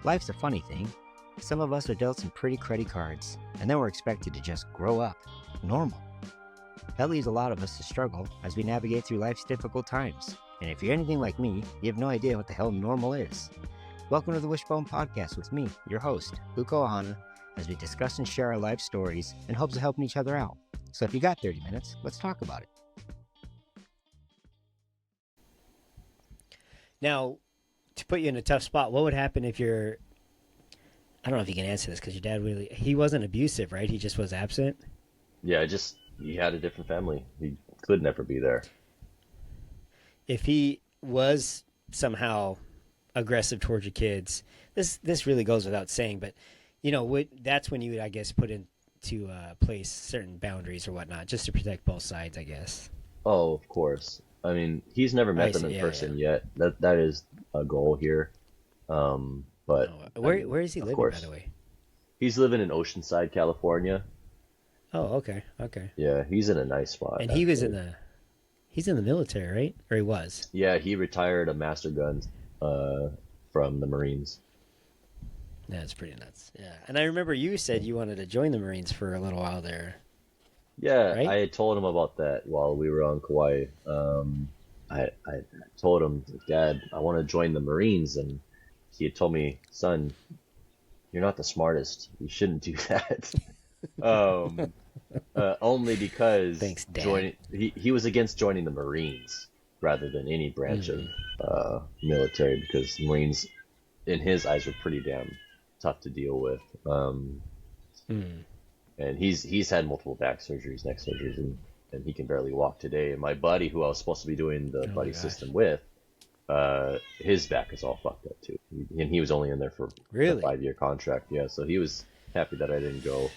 Life's a funny thing. Some of us are dealt some pretty cruddy cards, and then we're expected to just grow up. Normal. That leaves a lot of us to struggle as we navigate through life's difficult times. And if you're anything like me, you have no idea what the hell normal is. Welcome to the Wishbone Podcast with me, your host, Luke Ohana, as we discuss and share our life stories in hopes of helping each other out. So if you got 30 minutes, let's talk about it. Now, to put you in a tough spot, what would happen if I don't know if you can answer this because your dad he wasn't abusive, right? He just was absent. Yeah, he had a different family. He could never be there. If he was somehow aggressive towards your kids, this really goes without saying, but that's when you would, I guess, put into place certain boundaries or whatnot, just to protect both sides, I guess. Oh, of course. I mean, he's never met them in person yet. That is a goal here. But where is he living, by the way? He's living in Oceanside, California. Oh, okay. Yeah, he's in a nice spot. And he's in the military, right? Or he was? Yeah, he retired a master gun from the Marines. That's pretty nuts. Yeah, and I remember you said you wanted to join the Marines for a little while there. Yeah, right? I had told him about that while we were on Kauai. I told him, Dad, I want to join the Marines, and he had told me, son, you're not the smartest. You shouldn't do that. Only because Thanks, Dad. He was against joining the Marines rather than any branch of military, because Marines, in his eyes, were pretty damn tough to deal with. And he's had multiple back surgeries, neck surgeries, and he can barely walk today. And my buddy, who I was supposed to be doing the buddy system with, his back is all fucked up too. And he was only in there for a 5-year contract. Yeah, so he was happy that I didn't go.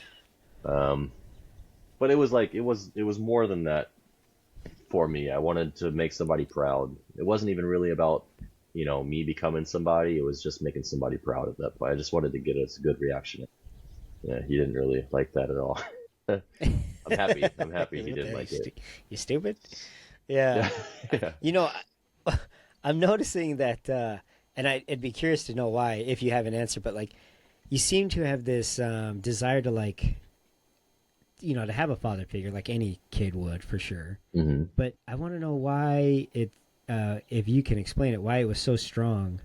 But it was more than that for me. I wanted to make somebody proud. It wasn't even really about me becoming somebody. It was just making somebody proud of that. I just wanted to get a good reaction. Yeah, he didn't really like that at all. I'm happy he didn't like it. You stupid? Yeah. Yeah. I'm noticing that, and I'd be curious to know why, if you have an answer, but you seem to have this desire to to have a father figure, like any kid would, for sure. Mm-hmm. But I want to know why if you can explain it, why it was so strong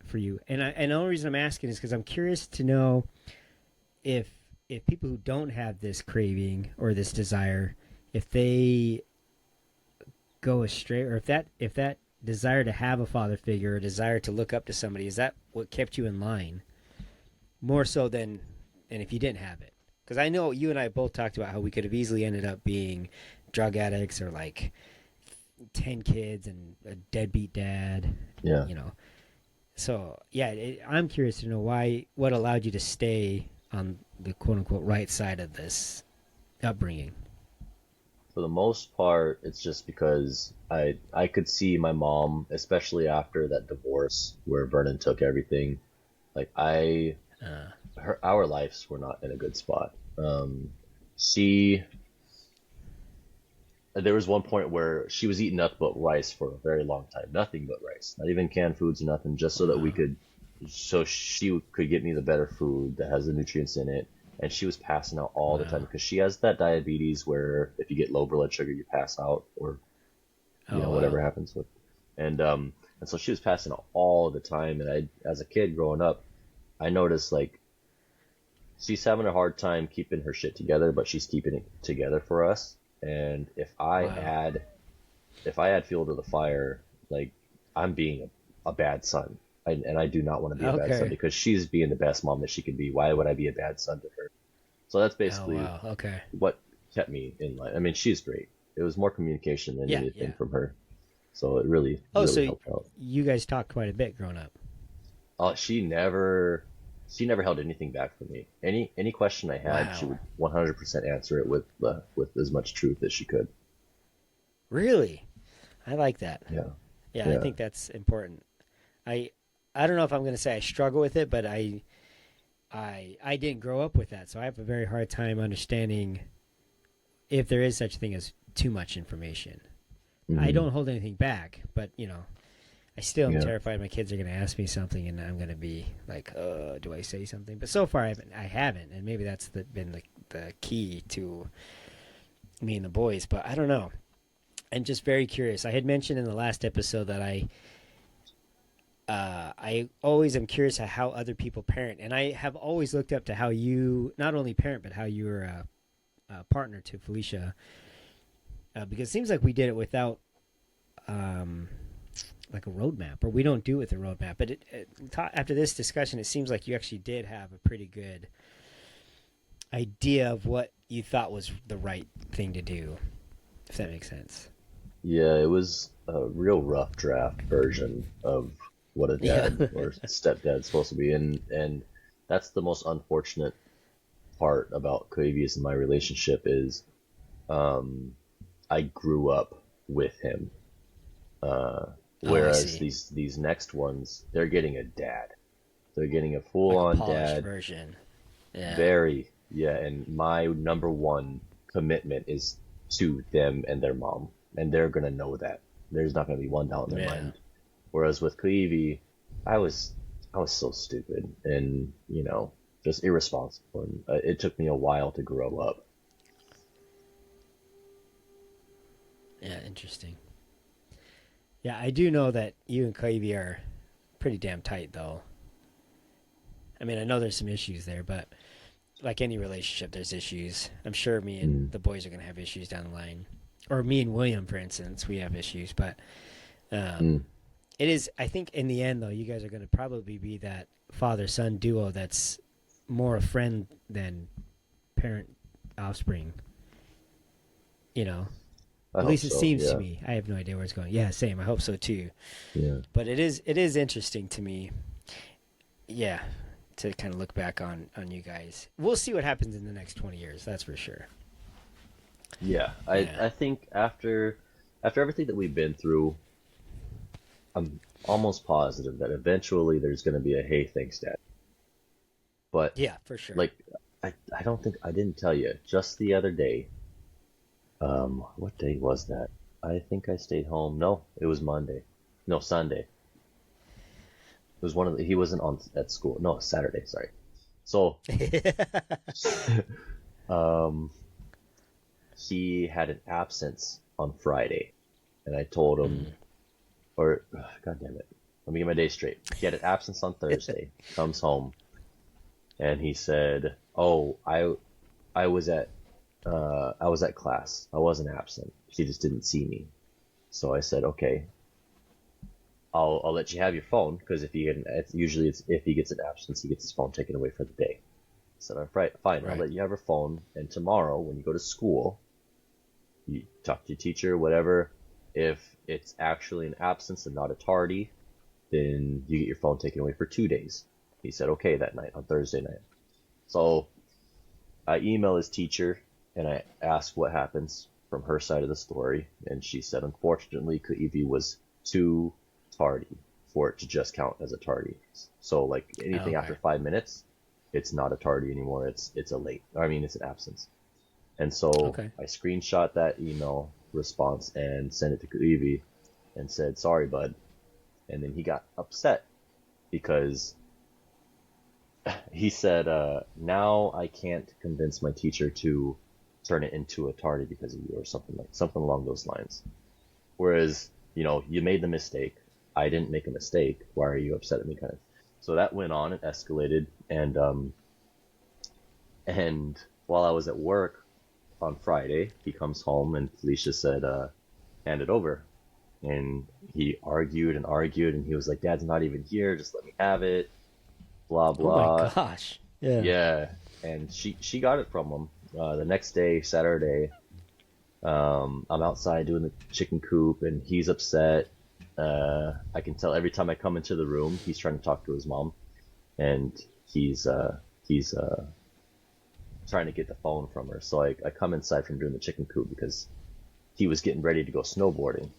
for you. And the only reason I'm asking is because I'm curious to know if people who don't have this craving or this desire, if they go astray, or if that desire to have a father figure, or desire to look up to somebody, is that what kept you in line more so than if you didn't have it? Because I know you and I both talked about how we could have easily ended up being drug addicts or 10 kids and a deadbeat dad. Yeah. So yeah, I'm curious to know what allowed you to stay on the quote-unquote right side of this upbringing. For the most part, it's just because I could see my mom, especially after that divorce where Vernon took everything. Our lives were not in a good spot. There was one point where she was eating nothing but rice for a very long time, nothing but rice, not even canned foods or nothing, just so she could get me the better food that has the nutrients in it. And she was passing out all the time because she has that diabetes where if you get low blood sugar, you pass out, or whatever happens with. And so she was passing out all the time. And as a kid growing up, I noticed she's having a hard time keeping her shit together, but she's keeping it together for us. And if I add fuel to the fire, I'm being a bad son. And I do not want to be a bad son because she's being the best mom that she could be. Why would I be a bad son to her? So that's basically what kept me in line. I mean, she's great. It was more communication than anything from her. So it really helped out. You guys talked quite a bit growing up. She never held anything back from me. Any question I had, she would 100% answer it with as much truth as she could. Really? I like that. Yeah. I think that's important. I don't know if I'm going to say I struggle with it, but I didn't grow up with that, so I have a very hard time understanding if there is such a thing as too much information. Mm-hmm. I don't hold anything back, but I still am Yeah. terrified my kids are going to ask me something, and I'm going to be like, do I say something? But so far, I haven't, and maybe that's been the key to me and the boys. But I don't know. I'm just very curious. I had mentioned in the last episode that I always am curious at how other people parent, and I have always looked up to how you not only parent but how you were a partner to Felicia, because it seems like we did it without like a roadmap, or we don't do it with a roadmap. But after this discussion, it seems like you actually did have a pretty good idea of what you thought was the right thing to do, if that makes sense. Yeah, it was a real rough draft version of what a dad or stepdad's supposed to be, and that's the most unfortunate part about Coevius and my relationship is I grew up with him. Whereas see. these next ones, they're getting a dad. They're getting a Like a full-on polished dad. version. Yeah. Very, yeah, and my number one commitment is to them and their mom, and they're gonna know that. There's not gonna be one doubt in their Yeah. mind. Whereas with Clevie, I was so stupid and just irresponsible, and it took me a while to grow up. Yeah, interesting. Yeah, I do know that you and Clavey are pretty damn tight, though. I mean, I know there's some issues there, but like any relationship, there's issues. I'm sure me and Mm. the boys are going to have issues down the line. Or me and William, for instance, we have issues. But Mm. it is, I think in the end, though, you guys are going to probably be that father-son duo that's more a friend than parent-offspring. You know? I At hope least it so. seems to Yeah, me. I have no idea where it's going. Yeah, same. I hope so, too. yeah, But it is interesting to me. Yeah, to kind of look back on you guys. We'll see what happens in the next 20 years. That's for sure. yeah. Yeah. I think after everything that we've been through, I'm almost positive that eventually there's going to be a hey, thanks, Dad. But Yeah, for sure. like, I don't think I didn't tell you just the other day. What day was that? I think I stayed home. No, it was Monday. No, Sunday. It was he wasn't on at school. No, Saturday, sorry. So, um, he had an absence on Friday, and I told him, God damn it, let me get my day straight. He had an absence on Thursday, comes home, and he said, "Oh, I was at class. I wasn't absent. She just didn't see me." So I said, "Okay, I'll let you have your phone because if if he gets an absence, he gets his phone taken away for the day." I said, "All right, fine. I'll Right. let you have your phone, and tomorrow when you go to school, you talk to your teacher, whatever. If it's actually an absence and not a tardy, then you get your phone taken away for 2 days." He said, "Okay," that night, on Thursday night. So I email his teacher and I ask what happens from her side of the story, and she said, unfortunately, Kaivi was too tardy for it to just count as a tardy. So like anything after 5 minutes, it's not a tardy anymore. It's a late. I mean, it's an absence. And so Okay. I screenshot that email response and sent it to Kaivi and said, "Sorry, bud." And then he got upset because he said, "Now I can't convince my teacher to turn it into a tardy because of you," or something along those lines. Whereas, you made the mistake. I didn't make a mistake. Why are you upset at me? Kind of. So that went on and escalated, and while I was at work on Friday, he comes home and Felicia said, "Hand it over." And he argued and argued, and he was like, "Dad's not even here. Just let me have it." Blah Oh my blah. gosh. Yeah. Yeah, and she got it from him. The next day, Saturday, I'm outside doing the chicken coop, and he's upset. I can tell every time I come into the room, he's trying to talk to his mom, and he's trying to get the phone from her. So I come inside from doing the chicken coop because he was getting ready to go snowboarding,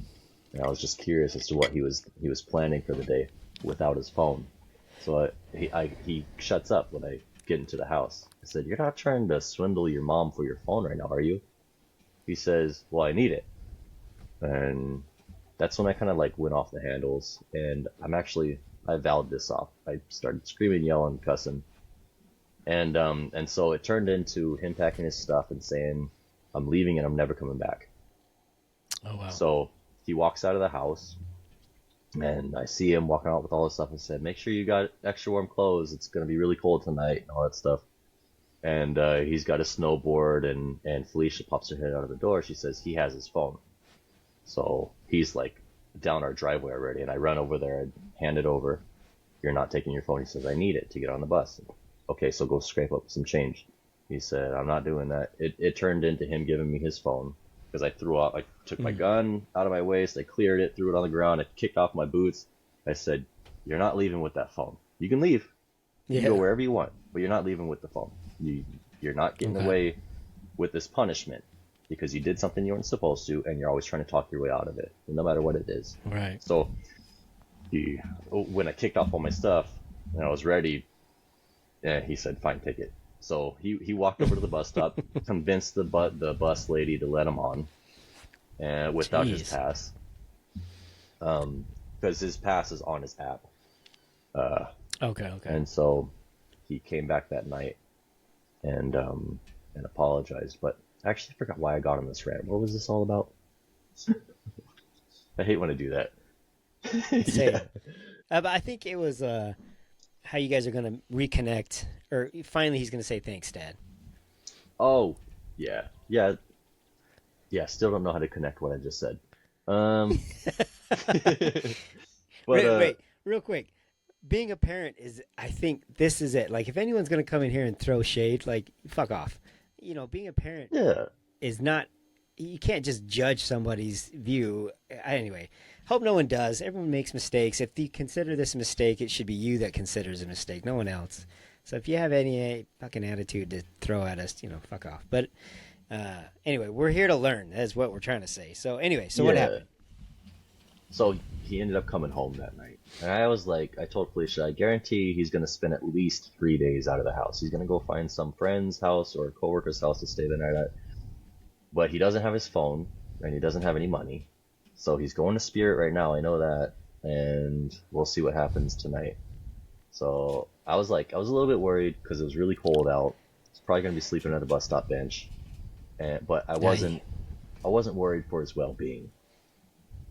and I was just curious as to what he was planning for the day without his phone. So he shuts up when I get into the house. I said, "You're not trying to swindle your mom for your phone right now, are you?" He says, "Well, I need it." And that's when I kind of like went off the handles, and I valved this off. I started screaming, yelling, cussing, and so it turned into him packing his stuff and saying, "I'm leaving and I'm never coming back." Oh wow. So he walks out of the house, and I see him walking out with all this stuff and said, "Make sure you got extra warm clothes. It's gonna be really cold tonight," and all that stuff. And he's got a snowboard, and Felicia pops her head out of the door. She says he has his phone. So he's like down our driveway already, and I run over there and hand it over. "You're not taking your phone." He says, "I need it to get on the bus." "Okay, so go scrape up some change." He said, "I'm not doing that." It turned into him giving me his phone because I took my gun out of my waist, I cleared it, threw it on the ground, I kicked off my boots. I said, "You're not leaving with that phone. You can leave. You can go wherever you want, but you're not leaving with the phone. You're not getting away with this punishment because you did something you weren't supposed to, and you're always trying to talk your way out of it, no matter what it is." Right. So when I kicked off all my stuff and I was ready, he said, "Fine, take it." So he walked over to the bus stop, convinced the bus lady to let him on, and without his pass, because his pass is on his app. Okay. And so he came back that night and apologized. But I actually forgot why I got on this rant. What was this all about? I hate when I do that. Same. But I think it was how you guys are going to reconnect, or finally he's going to say thanks, Dad. Oh, yeah. Still don't know how to connect what I just said. But Wait, real quick. Being a parent is, I think this is it. Like, if anyone's going to come in here and throw shade, like, fuck off. Being a parent is not, you can't just judge somebody's view. Anyway, hope no one does. Everyone makes mistakes. If you consider this a mistake, it should be you that considers a mistake, no one else. So if you have any fucking attitude to throw at us, fuck off. But anyway, we're here to learn. That's what we're trying to say. So anyway, what happened? So he ended up coming home that night. And I told Felicia, I guarantee he's going to spend at least 3 days out of the house. He's going to go find some friend's house or a coworker's house to stay the night at. But he doesn't have his phone, and he doesn't have any money. So he's going to Spirit right now, I know that. And we'll see what happens tonight. So I was a little bit worried because it was really cold out. He's probably going to be sleeping at the bus stop bench. But I wasn't worried for his well-being.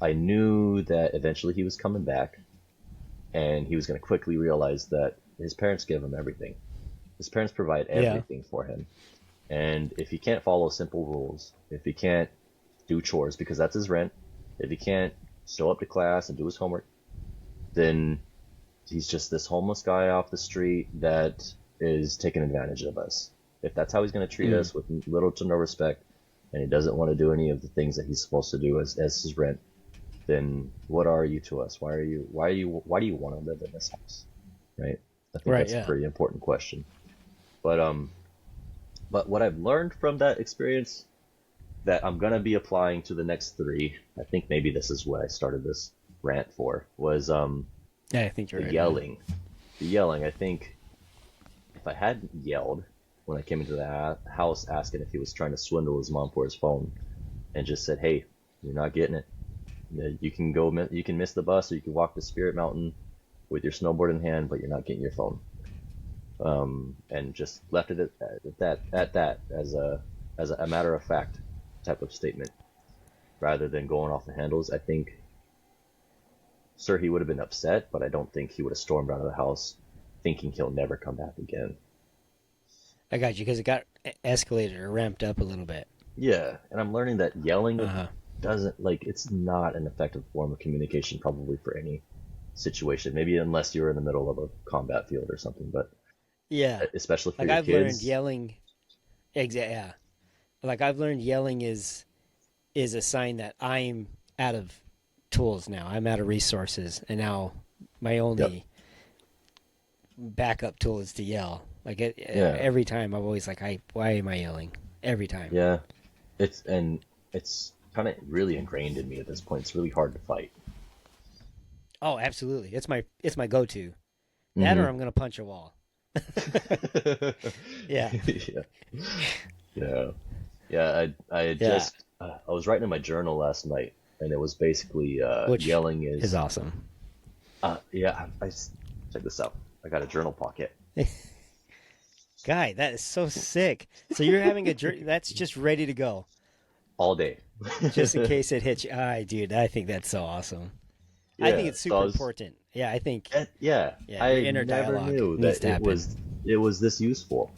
I knew that eventually he was coming back, and he was going to quickly realize that his parents give him everything. His parents provide everything for him. And if he can't follow simple rules, if he can't do chores because that's his rent, if he can't show up to class and do his homework, then he's just this homeless guy off the street that is taking advantage of us. If that's how he's going to treat us, with little to no respect, and he doesn't want to do any of the things that he's supposed to do as his rent, then what are you to us? Why do you want to live in this house? Right? I think that's a pretty important question. But what I've learned from that experience that I'm gonna be applying to the next 3, I think maybe this is what I started this rant for, was I think you're the right, yelling. Man. The yelling. I think if I hadn't yelled when I came into the house asking if he was trying to swindle his mom for his phone, and just said, "Hey, you're not getting it. You can miss the bus, or you can walk to Spirit Mountain with your snowboard in hand, but you're not getting your phone." And just left it at that as a matter of fact type of statement, rather than going off the handles. I think, sir, he would have been upset, but I don't think he would have stormed out of the house thinking he'll never come back again. I got you, because it got escalated or ramped up a little bit. Yeah, and I'm learning that yelling it's not an effective form of communication probably for any situation. Maybe unless you're in the middle of a combat field or something, but especially for your I've kids. learned yelling. Yeah. Like, I've learned yelling is a sign that I'm out of tools now. I'm out of resources, and now my only backup tool is to yell. Like, every time I'm always like, why am I yelling? Every time. Yeah, it's kind of really ingrained in me at this point. It's really hard to fight. Oh, absolutely. It's my go-to. That or I'm gonna punch a wall. Yeah. I was writing in my journal last night, and it was basically Which yelling is awesome. yeah. Check this out. I got a journal pocket Guy, that is so sick. So you're having that's just ready to go, all day. just in case it hits you. Dude, I think that's so awesome. I think Yeah, it's so super important. Yeah, I think yeah, your I inner never dialogue knew needs that to happen. it was this useful,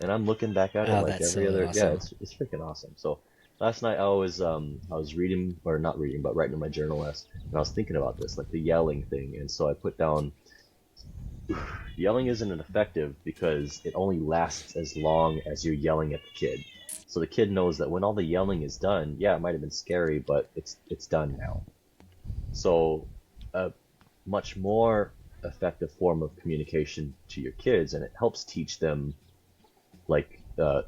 and I'm looking back at it Oh, like that's every so other. Yeah, awesome. it's freaking awesome. So last night I was reading, or not reading, but writing in my journal list, and I was thinking about this, like the yelling thing, and so I put down yelling isn't effective because it only lasts as long as you're yelling at the kid. So the kid knows that when all the yelling is done, yeah, it might have been scary, but it's done now. So a much more effective form of communication to your kids, and it helps teach them like the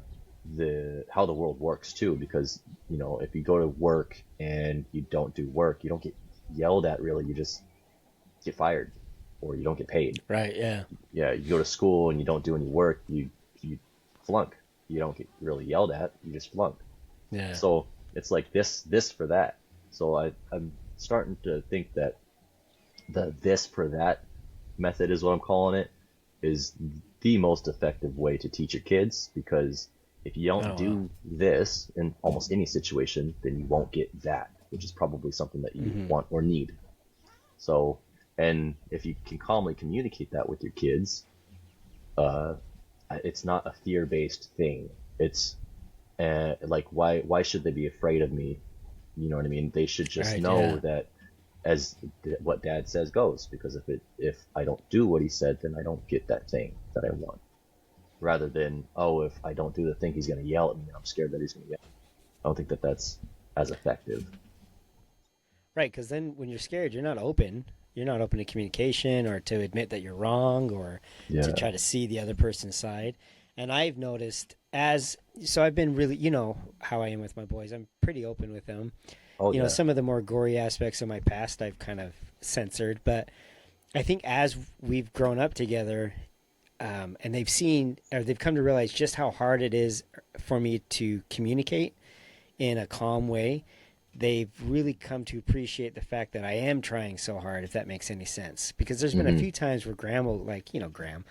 how the world works too. Because if you go to work and you don't do work, you don't get yelled at really. You just get fired, or you don't get paid. Right, yeah. Yeah, you go to school and you don't do any work, you flunk. You don't get really yelled at, you just flunk. Yeah. So it's like this for that. So I'm starting to think that the this for that method is what I'm calling it, is the most effective way to teach your kids, because if you don't Oh, wow. do this in almost any situation, then you won't get that, which is probably something that you want or need. So, and if you can calmly communicate that with your kids, it's not a fear-based thing. It's like why should they be afraid of me? You know what I mean? They should just Right, know yeah. that as what Dad says goes. Because if I don't do what he said, then I don't get that thing that I want. Rather than, oh, if I don't do the thing, he's gonna yell at me, and I'm scared that he's gonna yell. I don't think that that's as effective. Right, because then when you're scared, you're not open. You're not open to communication or to admit that you're wrong or to Yeah. try to see the other person's side. And I've noticed so I've been really, how I am with my boys. I'm pretty open with them. Oh yeah. Some of the more gory aspects of my past I've kind of censored. But I think as we've grown up together, and they've come to realize just how hard it is for me to communicate in a calm way, they've really come to appreciate the fact that I am trying so hard, if that makes any sense. Because there's been a few times where Graham will, Graham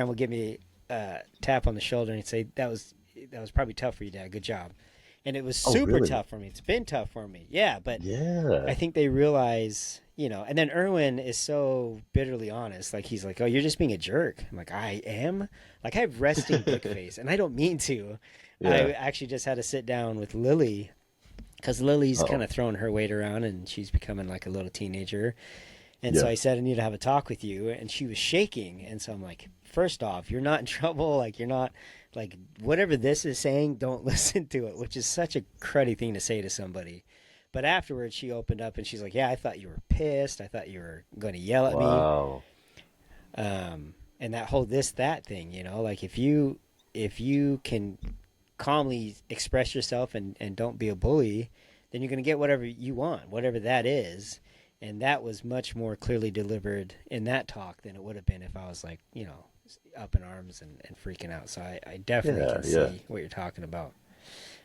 will give me a tap on the shoulder and say, that was probably tough for you, Dad. Good job. And it was Oh super really? tough for me. It's been tough for me. Yeah, but Yeah. I think they realize, and then Erwin is so bitterly honest. Like, he's like, oh, you're just being a jerk. I'm like, I am? Like, I have resting dick face, and I don't mean to. I Yeah. actually just had to sit down with Lily, because Lily's Uh-oh. kind of throwing her weight around, and she's becoming like a little teenager. And so Yeah. I said, I need to have a talk with you. And she was shaking. And so I'm like, first off, you're not in trouble. Like, you're not, like, whatever this is saying, don't listen to it, which is such a cruddy thing to say to somebody. But afterwards, she opened up and she's like, yeah, I thought you were pissed. I thought you were going to yell at me. Wow. And that whole that thing, like if you can calmly express yourself and don't be a bully, then you're going to get whatever you want, whatever that is. And that was much more clearly delivered in that talk than it would have been if I was like, up in arms and freaking out. So I definitely Yeah. can Yeah. see what you're talking about.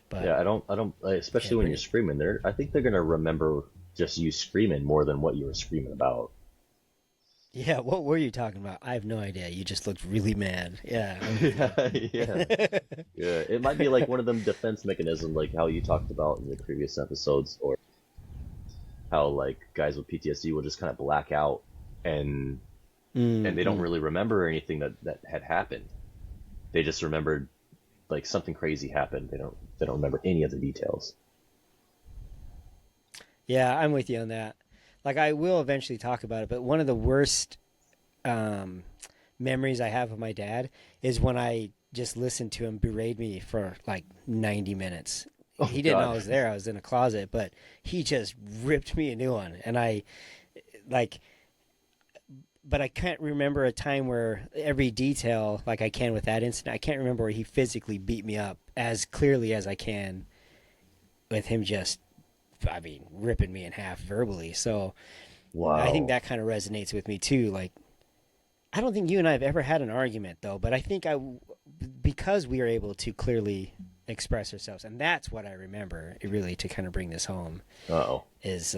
But Yeah, I don't, especially when you're screaming. I think they're gonna remember just you screaming more than what you were screaming about. yeah, what were you talking about? I have no idea. You just looked really mad. Yeah. Yeah, yeah, yeah. It might be like one of them defense mechanisms, like how you talked about in the previous episodes, or how like guys with PTSD will just kind of black out and they don't really remember anything that had happened. They just remembered like something crazy happened. They don't remember any of the details. Yeah, I'm with you on that. Like, I will eventually talk about it, but one of the worst memories I have of my dad is when I just listened to him berate me for like 90 minutes. Oh He didn't know I God. was there. I was in a closet, but he just ripped me a new one. And like, but I can't remember a time where every detail, like I can with that incident, I can't remember where he physically beat me up as clearly as I can with him just, ripping me in half verbally. So I think Wow. that kind of resonates with me too. Like, I don't think you and I have ever had an argument though, but I think because we are able to clearly express ourselves, and that's what I remember really to kind of bring this home. Uh-oh. Is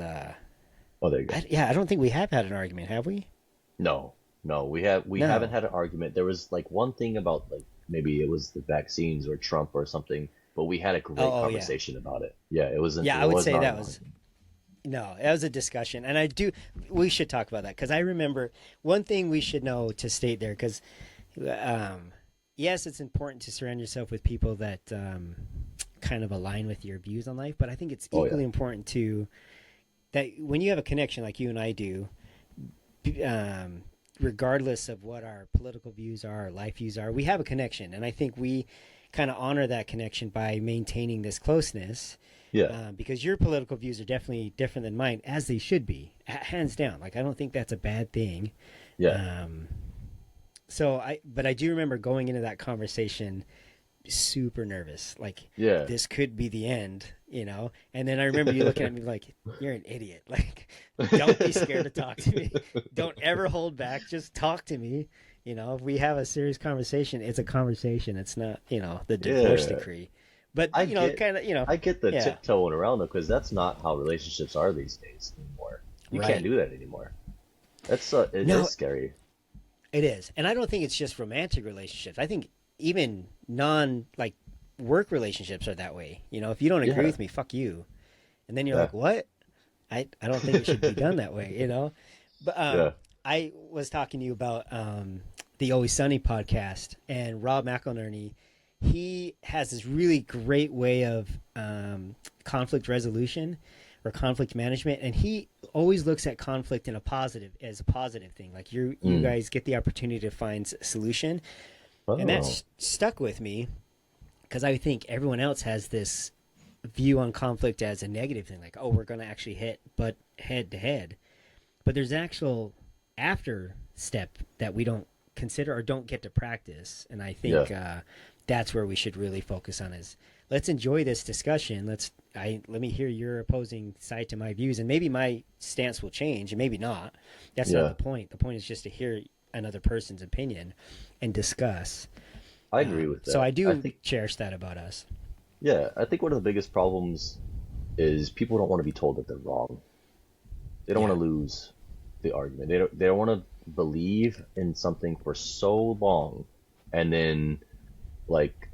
Oh, there you go. I don't think we have had an argument, have we? No, no, we No. haven't had an argument. There was like one thing about like maybe it was the vaccines or Trump or something, but we had a great Oh, yeah. conversation about it. Yeah, it wasn't. Yeah, it I would was say not that an was argument. no, that was a discussion, and we should talk about that because I remember one thing we should know to state there because, yes, it's important to surround yourself with people that kind of align with your views on life, but I think it's Oh, equally yeah. important to that when you have a connection like you and I do, regardless of what our political views are, our life views are, we have a connection, and I think we kind of honor that connection by maintaining this closeness. Yeah, Because your political views are definitely different than mine, as they should be, hands down. Like I don't think that's a bad thing. yeah, But I do remember going into that conversation super nervous, like yeah. this could be the end, And then I remember you looking at me like, "You're an idiot. Like, don't be scared to talk to me. Don't ever hold back. Just talk to me." If we have a serious conversation, it's a conversation. It's not, the divorce Yeah. decree. But I get, kind of, I get the yeah. tiptoeing around though, because that's not how relationships are these days anymore. You Right. can't do that anymore. It No, is scary. it is. And I don't think it's just romantic relationships. I think even like work relationships are that way. If you don't agree Yeah, with me, fuck you. And then you're yeah, like, what? I don't think it should be done that way, But yeah. I was talking to you about the Always Sunny podcast, and Rob McElnerney, he has this really great way of conflict resolution or conflict management, and he always looks at conflict as a positive thing. Like you Mm. guys get the opportunity to find a solution, and Oh, that's stuck with me because I think everyone else has this view on conflict as a negative thing, like, oh, we're going to actually but head to head. But there's an actual after step that we don't consider or don't get to practice, and I think that's where we should really focus on is let's enjoy this discussion. Let me hear your opposing side to my views, and maybe my stance will change, and maybe not. That's yeah. not the point. The point is just to hear another person's opinion and discuss. I agree with So that. I I do think, cherish that about us. yeah, I think one of the biggest problems is people don't want to be told that they're wrong. They don't want Yeah. to lose the argument. They don't want to believe in something for so long, and then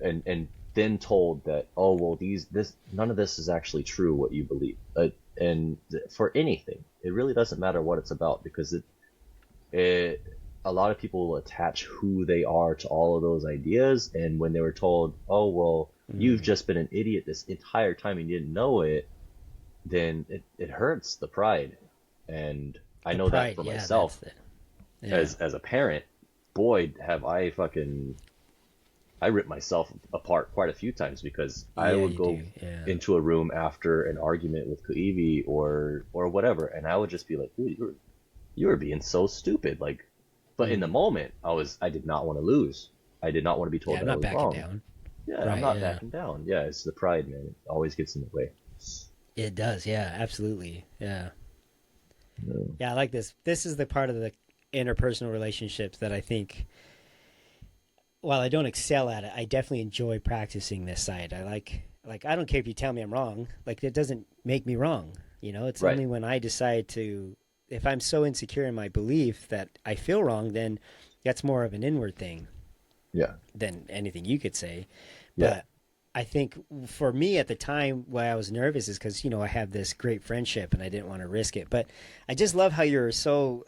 and then told that, oh well, this none of this is actually true what you believe. For anything, it really doesn't matter what it's about because it a lot of people will attach who they are to all of those ideas, and when they were told, oh well, you've just been an idiot this entire time and you didn't know it, then it hurts the pride. And I The know that pride, for yeah, myself that's it. Yeah. as a parent. Boy, have I ripped myself apart quite a few times because I Yeah, would you go do. Yeah. into a room after an argument with Kaivi or whatever, and I would just be like, dude, you were being so stupid. Like, but in the moment, I did not want to lose. I did not want to be told Yeah, I'm that I not was backing wrong. down. Yeah, I'm Right, not yeah. backing down. Yeah, it's the pride, man. It always gets in the way. It does, yeah, absolutely. Yeah. Yeah. Yeah, I like this. This is the part of the interpersonal relationships that I think, while I don't excel at it, I definitely enjoy practicing this side. I I don't care if you tell me I'm wrong. Like, it doesn't make me wrong. It's Right. only when I decide if I'm so insecure in my belief that I feel wrong, then that's more of an inward thing Yeah. than anything you could say. Yeah. But I think for me at the time why I was nervous is because, I have this great friendship and I didn't want to risk it. But I just love how you're so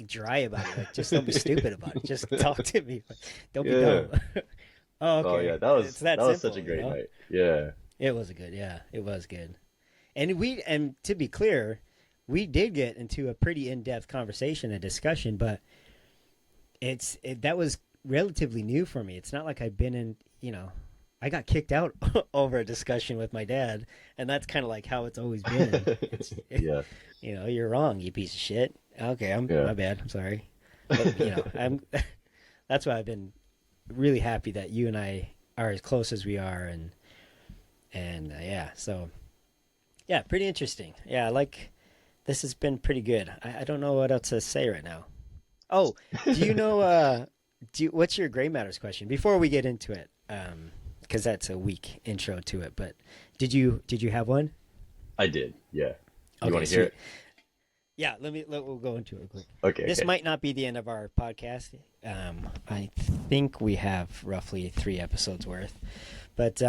dry about it. Like, just don't be stupid about it. Just talk to me. Don't be Yeah. dumb. Oh, okay. Oh yeah, It's that was simple, such a great you know? night. Yeah. It was it was good. And to be clear, we did get into a pretty in-depth conversation and discussion, but that was relatively new for me. It's not like I've been in, I got kicked out over a discussion with my dad, and that's kind of like how it's always been. Yeah. You're wrong, you piece of shit. Okay, Yeah. my bad. I'm sorry. But, that's why I've been really happy that you and I are as close as we are, and yeah, so yeah, pretty interesting. Yeah, this has been pretty good. I don't know what else to say right now. Oh, do you know? What's your gray matters question before we get into it? because that's a weak intro to it. But did you have one? I did. Yeah. You Okay, want to hear sweet. it? Yeah, we'll go into it quick. Okay. This Okay. might not be the end of our podcast. I think we have roughly 3 episodes worth, but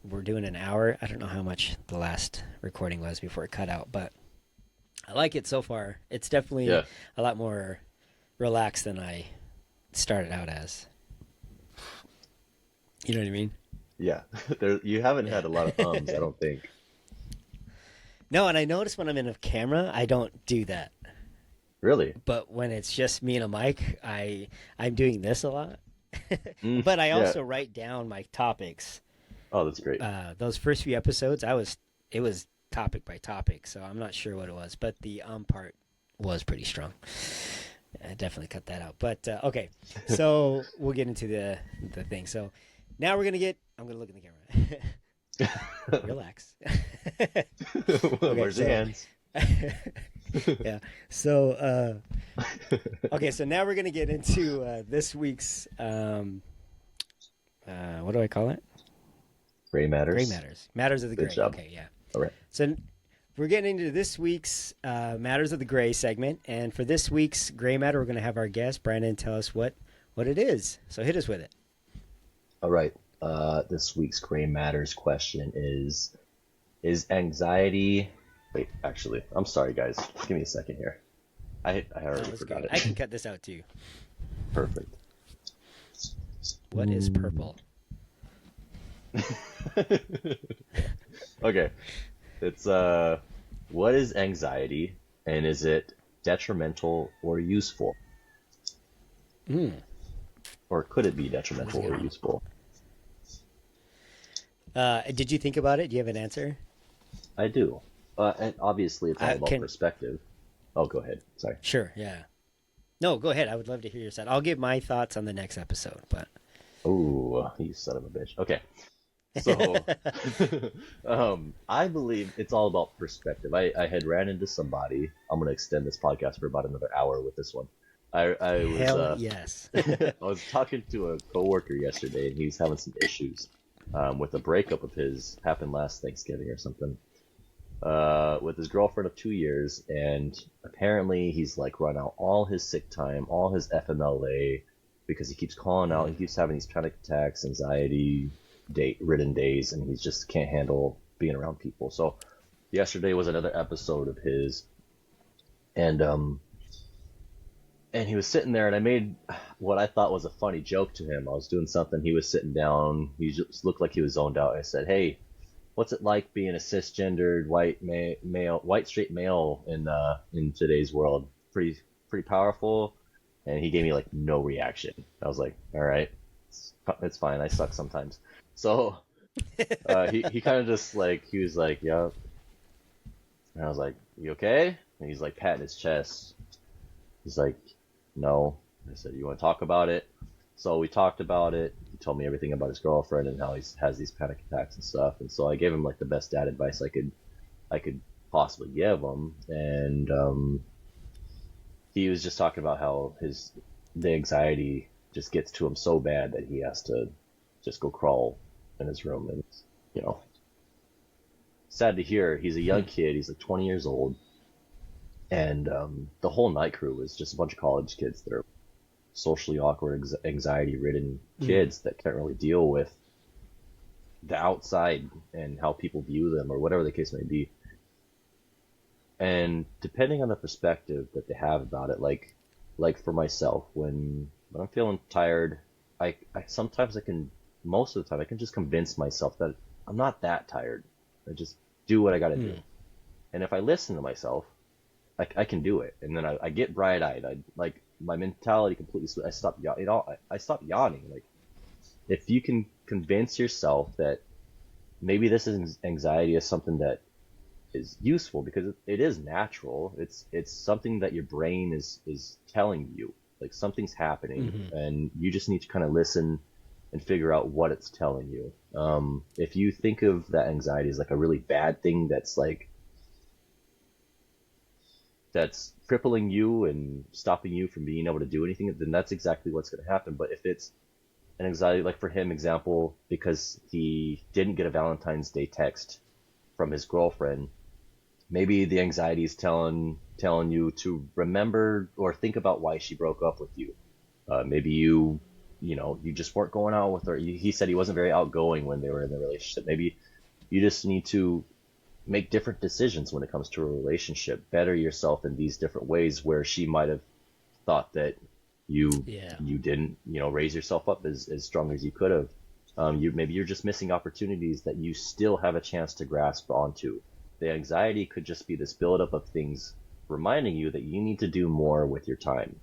we're doing an hour. I don't know how much the last recording was before it cut out, but I like it so far. It's definitely Yeah. a lot more relaxed than I started out as. You know what I mean? Yeah. There, you haven't Yeah. had a lot of ums, I don't think. No, and I notice when I'm in a camera, I don't do that. Really? But when it's just me and a mic, I'm doing this a lot. Mm, But I yeah. also write down my topics. Oh, that's great. Those first few episodes, it was topic by topic, so I'm not sure what it was, but the part was pretty strong. I definitely cut that out. But okay, so we'll get into the thing. So now I'm gonna look in the camera. Relax. Where's the so hands? yeah. So okay, so now we're gonna get into this week's what do I call it? Gray Gray matters. matters. Matters of the Good gray. job. Okay, yeah. All right. So we're getting into this week's Matters of the Gray segment, and for this week's Gray Matter, we're going to have our guest Brynan tell us what it is. So hit us with it. All right. This week's Gray Matters question is anxiety. Wait, actually, I'm sorry, guys. Give me a second here. I already That's forgot good. it. I can cut this out too. Perfect. What is purple? Okay. It's what is anxiety, and is it detrimental or useful? Mm. Or could it be detrimental or useful? Did you think about it? Do you have an answer? I do. And obviously it's all about Can perspective. Oh, go ahead. Sorry. Sure. Yeah. No, go ahead. I would love to hear your side. I'll give my thoughts on the next episode, but Oh, you son of a bitch. Okay. So, I believe it's all about perspective. I had ran into somebody. I'm going to extend this podcast for about another hour with this one. I was hell yes. I was talking to a coworker yesterday, and he's having some issues with a breakup of his happened last Thanksgiving or something. With his girlfriend of 2 years, and apparently he's like run out all his sick time, all his FMLA, because he keeps calling out. He keeps having these panic attacks, anxiety, ridden days, and he just can't handle being around people. So yesterday was another episode of his, and he was sitting there, and I made what I thought was a funny joke to him. I was doing something, he was sitting down, he just looked like he was zoned out. I said, "Hey, what's it like being a cisgendered white straight male in today's world? Pretty powerful?" And he gave me like no reaction. I was like, "All right, it's fine. I suck sometimes." So he kind of just like, he was like, "Yeah," and I was like, "You okay?" And he's like patting his chest. He's like, "No." I said, "You want to talk about it?" So we talked about it. He told me everything about his girlfriend and how he has these panic attacks and stuff. And so I gave him like the best dad advice I could possibly give him. And he was just talking about how the anxiety just gets to him so bad that he has to just go crawl in his room. And you know, sad to hear. He's a young kid. He's like 20 years old, and the whole night crew is just a bunch of college kids that are socially awkward, anxiety-ridden kids that can't really deal with the outside and how people view them or whatever the case may be. And depending on the perspective that they have about it, like for myself, when I'm feeling tired, I sometimes most of the time I can just convince myself that I'm not that tired. I just do what I got to do. And if I listen to myself, I can do it. And then I get bright-eyed. Like my mentality completely switched. I stop yawning. Like if you can convince yourself that maybe this is anxiety is something that is useful because it is natural. It's something that your brain is telling you, like something's happening, and you just need to kind of listen and figure out what it's telling you. If you think of that anxiety as like a really bad thing that's crippling you and stopping you from being able to do anything, then that's exactly what's going to happen. But if it's an anxiety, like for him, example, because he didn't get a Valentine's Day text from his girlfriend. Maybe the anxiety is telling you to remember or think about why she broke up with you. Maybe you just weren't going out with her. He said he wasn't very outgoing when they were in the relationship. Maybe you just need to make different decisions when it comes to a relationship. Better yourself in these different ways where she might have thought that you Yeah. you didn't raise yourself up as strong as you could have. Maybe you're just missing opportunities that you still have a chance to grasp onto. The anxiety could just be this buildup of things reminding you that you need to do more with your time,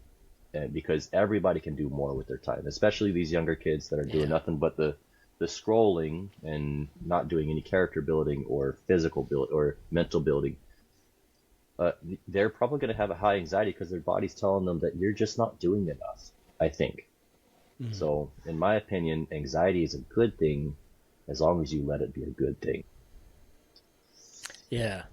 and because everybody can do more with their time, especially these younger kids that are doing Yeah. nothing but the scrolling and not doing any character building or physical build or mental building. uh, they're probably going to have a high anxiety because their body's telling them that you're just not doing enough, I think. Mhm. So, in my opinion, anxiety is a good thing as long as you let it be a good thing. Yeah.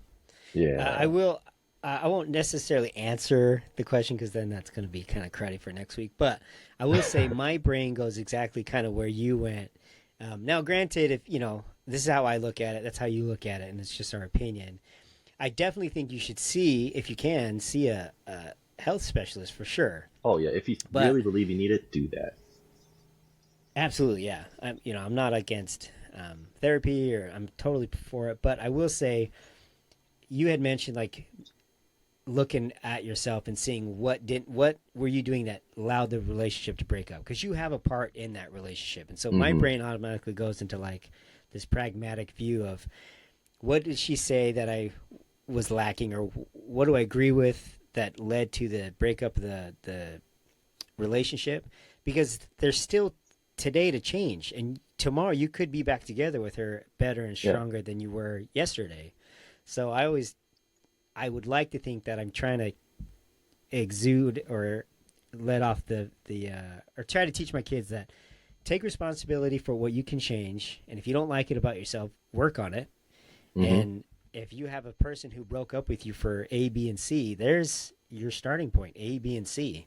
I Yeah. will. I won't necessarily answer the question because then that's going to be kind of cruddy for next week. But I will say my brain goes exactly kind of where you went. Now, granted, if this is how I look at it, that's how you look at it, and it's just our opinion. I definitely think you should see, if you can, see a health specialist for sure. Oh, yeah. If you But really believe you need it, do that. absolutely, yeah. I'm not against therapy, or I'm totally for it. But I will say, you had mentioned like looking at yourself and seeing what were you doing that allowed the relationship to break up, because you have a part in that relationship. And so my Hmm. brain automatically goes into like this pragmatic view of what did she say that I was lacking, or what do I agree with that led to the breakup of the relationship, because there's still today to change, and tomorrow you could be back together with her better and Yeah. stronger than you were yesterday. So I would like to think that I'm trying to exude or let off or try to teach my kids that take responsibility for what you can change, and if you don't like it about yourself, work on it. Hmm. And if you have a person who broke up with you for A, B, and C, there's your starting point: A, B, and C.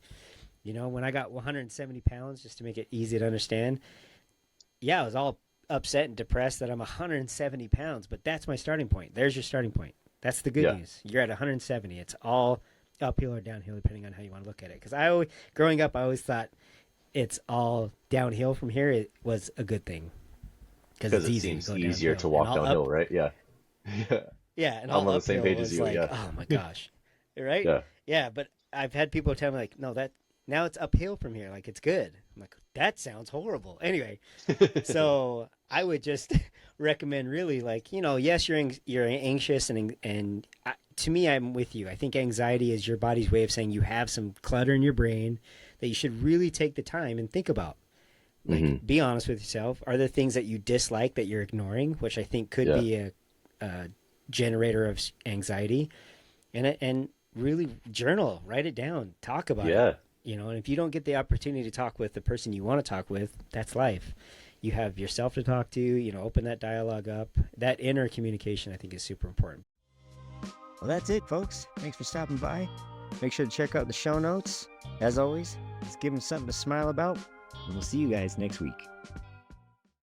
When I got 170 pounds, just to make it easy to understand, yeah, I was all upset and depressed that I'm 170 pounds, but that's my starting point. There's your starting point. That's the good Yeah. news. You're at 170. It's all uphill or downhill depending on how you want to look at it. Because growing up, I always thought it's all downhill from here. It was a good thing because Because it's it easy to seems go easier downhill, to and walk all downhill, up. right? Yeah. Yeah. Yeah, and I'm all on the same uphill page as was you. like, Yeah. oh my gosh, right? Yeah. Yeah, but I've had people tell me like, no, that now it's uphill from here. Like it's good. I'm like, that sounds horrible. Anyway, so I would just recommend really like yes, you're anxious, and to me, I'm with you. I think anxiety is your body's way of saying you have some clutter in your brain that you should really take the time and think about. Like, Hmm. be honest with yourself. Are there things that you dislike that you're ignoring, which I think could Yeah. be a generator of anxiety? And really journal, write it down, talk about it. Yeah. And if you don't get the opportunity to talk with the person you want to talk with, that's life. You have yourself to talk to, open that dialogue up. That inner communication, I think, is super important. Well, that's it, folks. Thanks for stopping by. Make sure to check out the show notes. As always, let's give them something to smile about, and we'll see you guys next week.